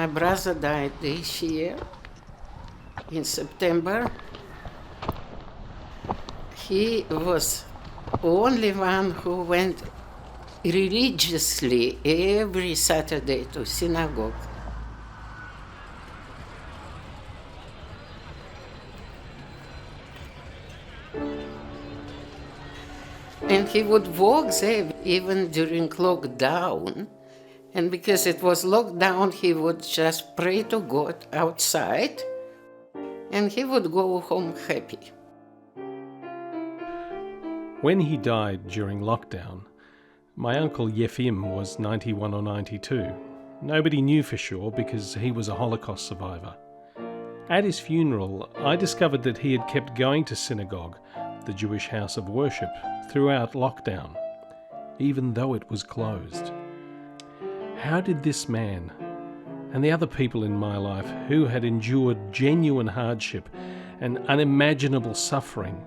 my brother died this year in September, he was the only one who went religiously every Saturday to synagogue. And he would walk there even during lockdown. And because it was lockdown, he would just pray to God outside, and he would go home happy. When he died during lockdown, my uncle Yefim was 91 or 92. Nobody knew for sure because he was a Holocaust survivor. At his funeral, I discovered that he had kept going to synagogue, the Jewish house of worship, throughout lockdown, even though it was closed. How did this man and the other people in my life who had endured genuine hardship and unimaginable suffering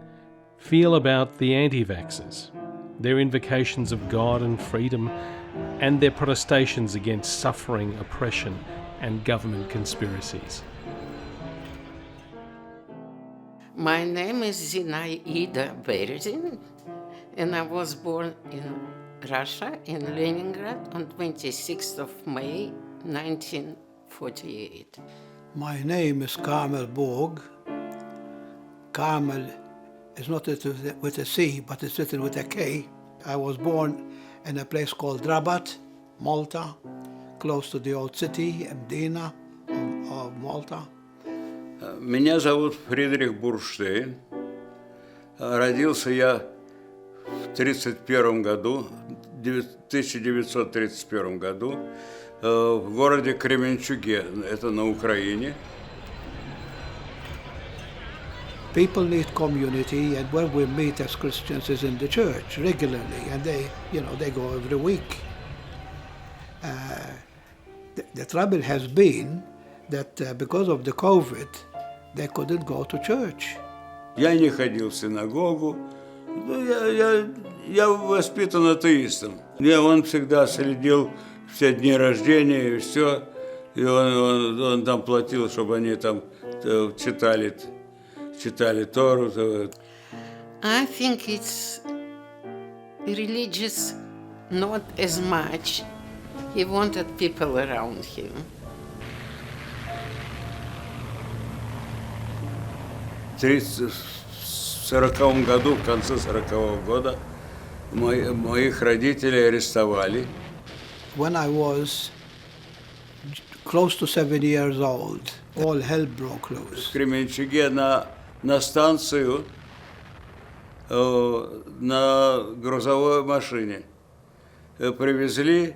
feel about the anti-vaxxers, their invocations of God and freedom, and their protestations against suffering, oppression, and government conspiracies? My name is Zinaida Berezin, and I was born in Russia, in Leningrad, on 26th of May, 1948. My name is Carmel Borg. Carmel is not written with a C, but it's written with a K. I was born in a place called Rabat, Malta, close to the old city, Medina of Malta. Меня зовут Фридрих Бурштейн. Родился я в 1931 году в городе Кременчуге, это на Украине. People need community, and where we meet as Christians is in the church regularly, and they go every week. The trouble has been that because of the COVID, they couldn't go to church. Я не ходил в синагогу. Я воспитан атеистом. Он всегда следил все дни рождения и все. И он там платил, чтобы они там читали Тору. I think it's religious not as much. He wanted people around him. В 1940 году, в конце 1940 года, моих родителей арестовали. When I was close to 7 years old, all hell broke loose. В Кременчуге на станцию на грузовой машине привезли,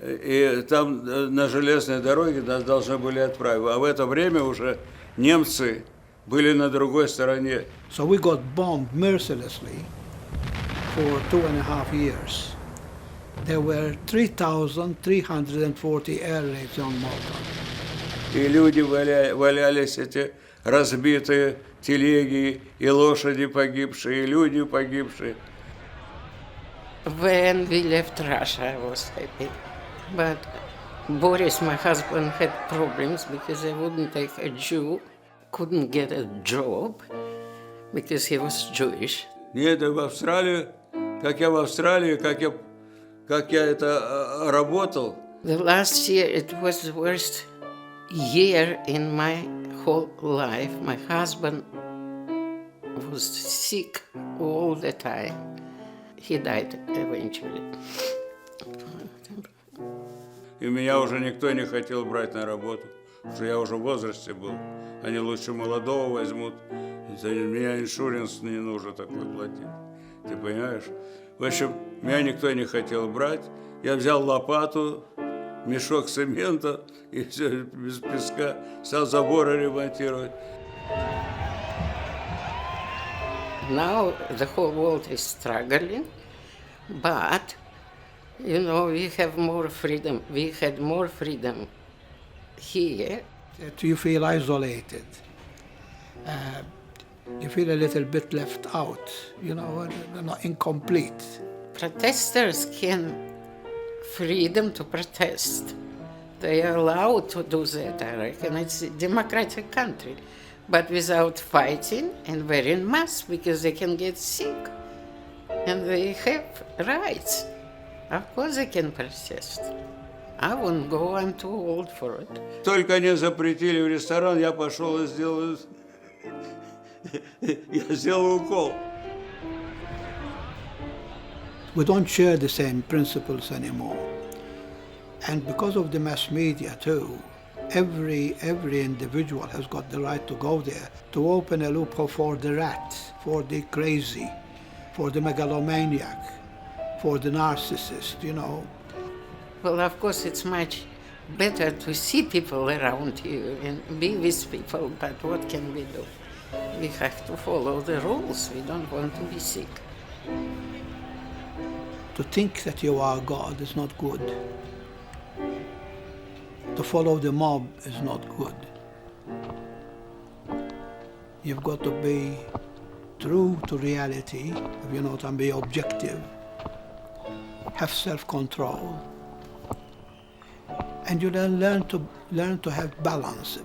и там на железной дороге нас должны были отправить. А в это время уже немцы были на другой стороне. So we got bombed mercilessly for 2.5 years. There were 3,340 air raids on Malta. И люди валялись, эти разбитые телеги, и лошади погибшие, и люди погибшие. When we left Russia, I was happy. But Boris, my husband, had problems because they wouldn't take a Jew, couldn't get a job because he was Jewish. Нет, в Австралию, как я это работал. The last year, it was the worst year in my whole life. My husband was sick all the time. He died eventually. И меня уже никто не хотел брать на работу, потому что я уже в возрасте был. Они лучше молодого возьмут. За меня иншуранс не нужно такой платить. Ты понимаешь? В общем, меня никто не хотел брать. Я взял лопату, мешок цемента и все без песка, стал заборы ремонтировать. Now the whole world is struggling, but, we have more freedom. We had more freedom here. That you feel isolated. You feel a little bit left out, not incomplete. Protesters can freedom to protest. They are allowed to do that, I reckon. It's a democratic country, but without fighting and wearing masks, because they can get sick. And they have rights. Of course they can protest. I won't go, I'm too old for it. Только они запретили в ресторан, я пошел и сделал... Я сделал укол. We don't share the same principles anymore. And because of the mass media too, every individual has got the right to go there, to open a loophole for the rat, for the crazy, for the megalomaniac, for the narcissist, you know. Well, of course, it's much better to see people around you and be with people, but what can we do? We have to follow the rules. We don't want to be sick. To think that you are God is not good. To follow the mob is not good. You've got to be true to reality, if you know what I mean, be objective, have self-control, and you then learn to have balance.